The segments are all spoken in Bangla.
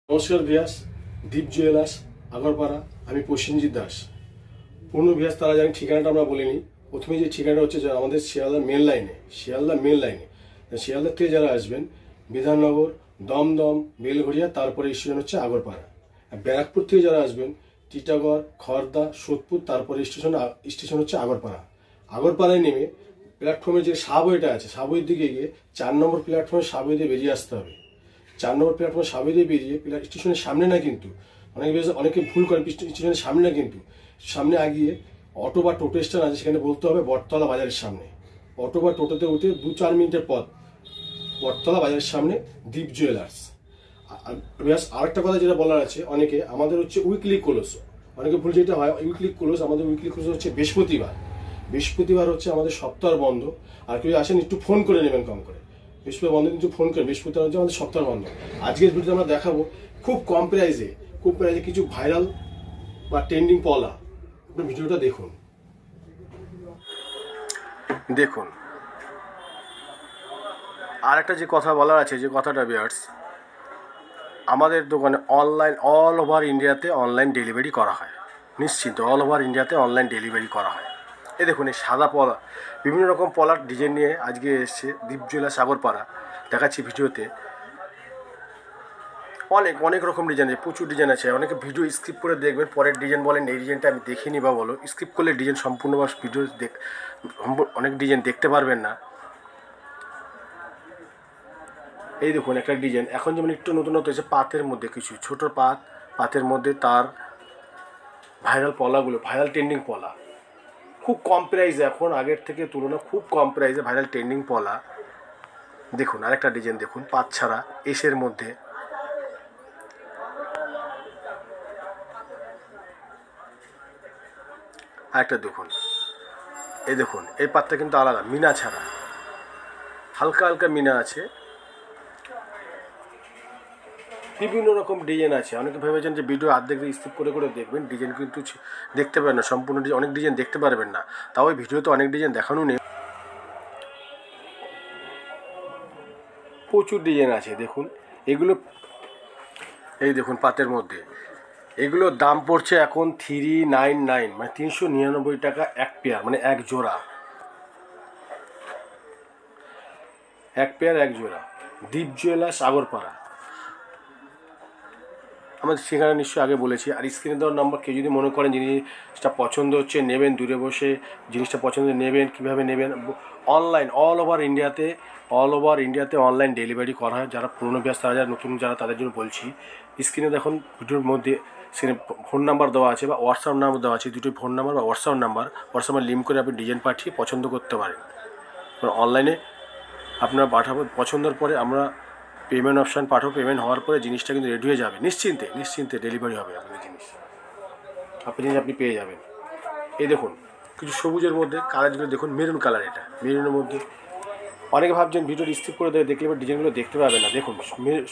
নমস্কার ভিয়াস, দীপ জুয়েলার্স আগরপাড়া। আমি প্রসেনজিৎ দাস। পূর্ণ ভিয়াস তারা জানি ঠিকানাটা আমরা বলিনি। প্রথমে যে ঠিকানাটা হচ্ছে যে আমাদের শিয়ালদা মেন লাইনে শিয়ালদার থেকে যারা আসবেন বিধাননগর, দমদম, বেলঘড়িয়া, তারপরে স্টেশন হচ্ছে আগরপাড়া। আর ব্যারাকপুর থেকে যারা আসবেন টিটাগড়, খড়দা, সোদপুর, তারপরে স্টেশন হচ্ছে আগরপাড়া। আগরপাড়ায় নেমে প্ল্যাটফর্মে যে সাবওয়েটা আছে, সাবওয়ের দিকে গিয়ে 4 নম্বর প্ল্যাটফর্মে সাবওয়ে দিয়ে বেরিয়ে আসতে হবে। 4 নম্বর প্ল্যাটফর্মে সাবওয়ে দিয়ে বেরিয়ে স্টেশনের সামনে না, কিন্তু অনেকে ভুল করে, স্টেশনের সামনে না, কিন্তু সামনে আগিয়ে অটো বা টোটো স্ট্যান্ড আছে, সেখানে বলতে হবে বটতলা বাজারের সামনে। অটো বা টোটোতে উঠে 2-4 মিনিটের পথ বটতলা বাজারের সামনে দীপ জুয়েলার্স। আরেকটা কথা যেটা বলার আছে, অনেকে আমাদের হচ্ছে উইকলি ক্লোজ, অনেকে ভুল যেটা হয় উইকলি ক্লোজ, আমাদের উইকলি ক্লোজ হচ্ছে বৃহস্পতিবার হচ্ছে আমাদের সপ্তাহ বন্ধ। আর কেউ আসেন একটু ফোন করে নেবেন কম করে, বৃহস্পতিবার বন্ধ কিন্তু ফোন করে, বৃহস্পতিবার হচ্ছে আমাদের সপ্তাহ বন্ধ। আজকের ভিডিওতে আমরা দেখাবো খুব কম প্রাইজে কিছু ভাইরাল বা ট্রেন্ডিং পলা। আপনি ভিডিওটা দেখুন। আর একটা যে কথা বলার আছে, যে কথাটা ভিউয়ার্স, আমাদের দোকানে অনলাইন অল ওভার ইন্ডিয়াতে অনলাইন ডেলিভারি করা হয়। নিশ্চিন্ত অল ওভার ইন্ডিয়াতে অনলাইন ডেলিভারি করা হয়। এই দেখুন, এই সাদা পলা, বিভিন্ন রকম পলার ডিজাইন নিয়ে আজকে এসছে দীপ জুয়েলার্স আগরপাড়া। দেখাচ্ছি ভিডিওতে। অনেক রকম ডিজাইন আছে, প্রচুর ডিজাইন আছে। অনেকে ভিডিও স্কিপ করে দেখবেন, পরের ডিজাইন বলেন এই ডিজাইনটা আমি দেখিনি বা বলো। স্কিপ করলে ডিজাইন সম্পূর্ণ বা ভিডিও অনেক ডিজাইন দেখতে পারবেন না। এই দেখুন একটা ডিজাইন, এখন যেমন একটু নতুনত্ব হয়েছে, পাতের মধ্যে কিছু ছোট পাতের মধ্যে তার ভাইরাল পলাগুলো, ভাইরাল ট্রেন্ডিং পলা, খুব কম প্রাইসে, এখন আগের থেকে তুলনা খুব কম প্রাইসে ভাইরাল ট্রেন্ডিং পলা। দেখুন আরেকটা ডিজাইন দেখুন, পাত ছাড়া এসের মধ্যে। আরেকটা দেখুন, এই পাতটা কিন্তু আলাদা, মিনা ছাড়া, হালকা মিনা আছে। বিভিন্ন রকম ডিজাইন আছে। অনেকে ভেবেছেন যে ভিডিও অর্ধেক স্কিপ করে দেখবেন, ডিজাইন কিন্তু দেখতে পারেন না, সম্পূর্ণ অনেক ডিজাইন দেখতে পারবেন না। তাও ওই ভিডিওতে অনেক ডিজাইন দেখানো নেই, প্রচুর ডিজাইন আছে। দেখুন এগুলো, এই দেখুন পাতের মধ্যে, এগুলোর দাম পড়ছে এখন 399, মানে 399 টাকা এক পেয়ার, মানে এক জোড়া, এক জোড়া। দীপ জুয়েলার্স আগরপাড়া আমাদের সেখানে নিশ্চয়ই আগে বলেছি। আর স্ক্রিনে দেওয়ার নাম্বার, কেউ যদি মনে করেন জিনিসটা পছন্দ হচ্ছে নেবেন, দূরে বসে জিনিসটা পছন্দ নেবেন, কীভাবে নেবেন, অনলাইন অল ওভার ইন্ডিয়াতে অনলাইন ডেলিভারি করা হয়। যারা পুরনো ব্যাস, তারা যারা নতুন, যারা তাদের জন্য বলছি। স্ক্রিনে দেখুন ভিডিওর মধ্যে স্ক্রিনে ফোন নাম্বার দেওয়া আছে বা হোয়াটসঅ্যাপ নাম্বার দেওয়া আছে, দুটোই ফোন নাম্বার বা হোয়াটসঅ্যাপে লিঙ্ক করে আপনি ডিজাইন পাঠিয়ে পছন্দ করতে পারেন। অনলাইনে আপনারা পাঠাবো, পছন্দের পরে আমরা পেমেন্ট অপশান পাঠাবো। পেমেন্ট হওয়ার পরে জিনিসটা কিন্তু রেডি হয়ে যাবে, নিশ্চিন্তে ডেলিভারি হবে আপনাদের জিনিস, আপনি পেয়ে যাবেন। এই দেখুন কিছু সবুজের মধ্যে কালারগুলো দেখুন, মেরুন কালার, এটা মেরুনের মধ্যে। অনেকে ভাবছেন ভিডিও স্কিপ করে দেখলে এবার ডিজাইনগুলো দেখতে পাবেন না। দেখুন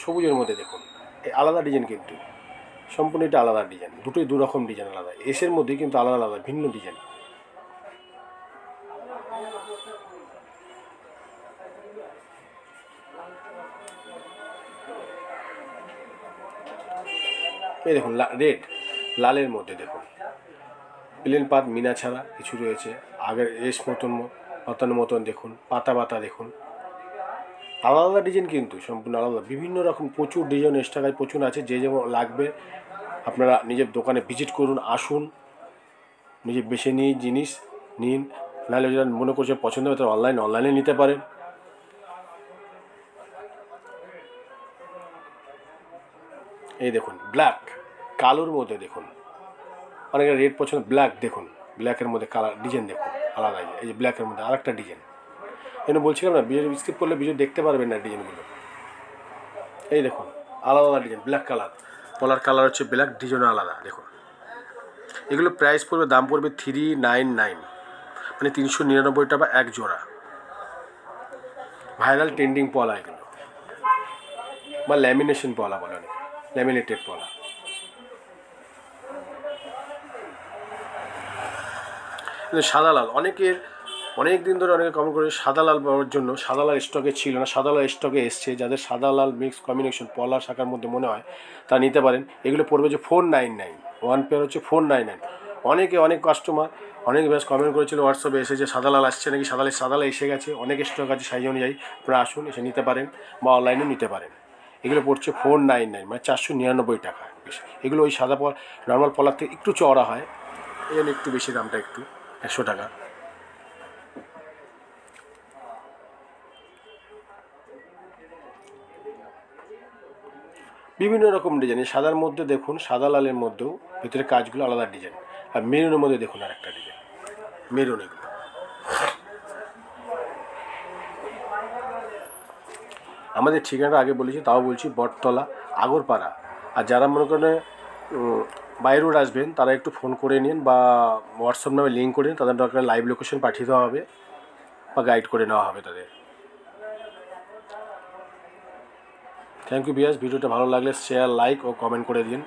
সবুজের মধ্যে দেখুন, এই আলাদা ডিজাইন, কিন্তু সম্পূর্ণ এটা আলাদা ডিজাইন, দুটোই দু রকম ডিজাইন আলাদা। এসের মধ্যে কিন্তু আলাদা ভিন্ন ডিজাইন। এই দেখুন লালের মধ্যে দেখুন, প্লেন পাত, মিনা ছাড়া কিছু রয়েছে। আগের এস মতন দেখুন, পাতা দেখুন, আলাদা ডিজাইন, কিন্তু সম্পূর্ণ আলাদা, বিভিন্ন রকম প্রচুর ডিজাইন এক্সট্রা প্রচুর আছে। যে যেমন লাগবে আপনারা নিজের দোকানে ভিজিট করুন, আসুন, নিজে বেছে নিয়ে জিনিস নিন। নাহলে যেটা মনে করছে পছন্দ হবে, তারা অনলাইনে নিতে পারেন। এই দেখুন ব্ল্যাক, কালোর মধ্যে দেখুন, অনেকের রেড পছন্দ, ব্ল্যাক দেখুন, ব্ল্যাকের মধ্যে কালার ডিজাইন দেখুন আলাদা। এই যে ব্ল্যাকের মধ্যে আরেকটা ডিজাইন, এখানে বলছিলাম না, ভিডিও স্কিপ করলে ভিডিও দেখতে পারবেন না ডিজাইনগুলো। এই দেখুন আলাদা ডিজাইন, ব্ল্যাক কালার, পলার কালার হচ্ছে ব্ল্যাক, ডিজাইন আলাদা। দেখুন এগুলো প্রাইস পড়বে, দাম পড়বে 399, মানে 399 টাকা এক জোড়া। ভাইরাল ট্রেন্ডিং পলা এগুলো, বা ল্যামিনেশন পলা বলে, অনেক ল্যামিনেটেড পলা। সাদা লাল, অনেকের অনেক দিন ধরে অনেকে কমেন্ট করে সাদা লাল পাওয়ার জন্য। সাদা লাল স্টকে ছিল না, সাদা লাল স্টকে এসছে। যাদের সাদা লাল মিক্স কম্বিনেশন পলার শাখার মধ্যে মনে হয় তা নিতে পারেন। এগুলো পড়বে যে 499, 1 পেয়ার হচ্ছে 499। অনেক কাস্টমার অনেক ব্যাস কমেন্ট করেছিল হোয়াটসঅ্যাপে এসে যে সাদা লাল আসছে নাকি, সাদা লাল এসে গেছে, অনেক স্টক আছে সাইজ অনুযায়ী। আপনারা আসুন, এসে নিতে পারেন বা অনলাইনেও নিতে পারেন। এগুলো পড়ছে 499, মানে 499 টাকা। এগুলো ওই সাদা নর্মাল পলার থেকে একটু চওড়া হয়, এই জন্য একটু বেশি দামটা, একটু 100 টাকা। বিভিন্ন রকম ডিজাইন। সাদার মধ্যে দেখুন, সাদা লালের মধ্যেও ভিতরে কাজগুলো আলাদা ডিজাইন। আর মেরুনের মধ্যে দেখুন আর একটা ডিজাইন, মেরুন। এগুলো আমাদের ঠিকানাটা আগে বলেছি, তাও বলছি, বটতলা, আগরপাড়া। আর যারা মনে করেন বাই রোড আসবেন তারা একটু ফোন করে নিন বা হোয়াটসঅ্যাপ নামে লিঙ্ক করে নিন, তাদের দরকার লাইভ লোকেশন পাঠিয়ে দেওয়া হবে বা গাইড করে নেওয়া হবে তাদের। থ্যাংক ইউ বিয়াস। ভিডিওটা ভালো লাগলে শেয়ার, লাইক ও কমেন্ট করে দিন।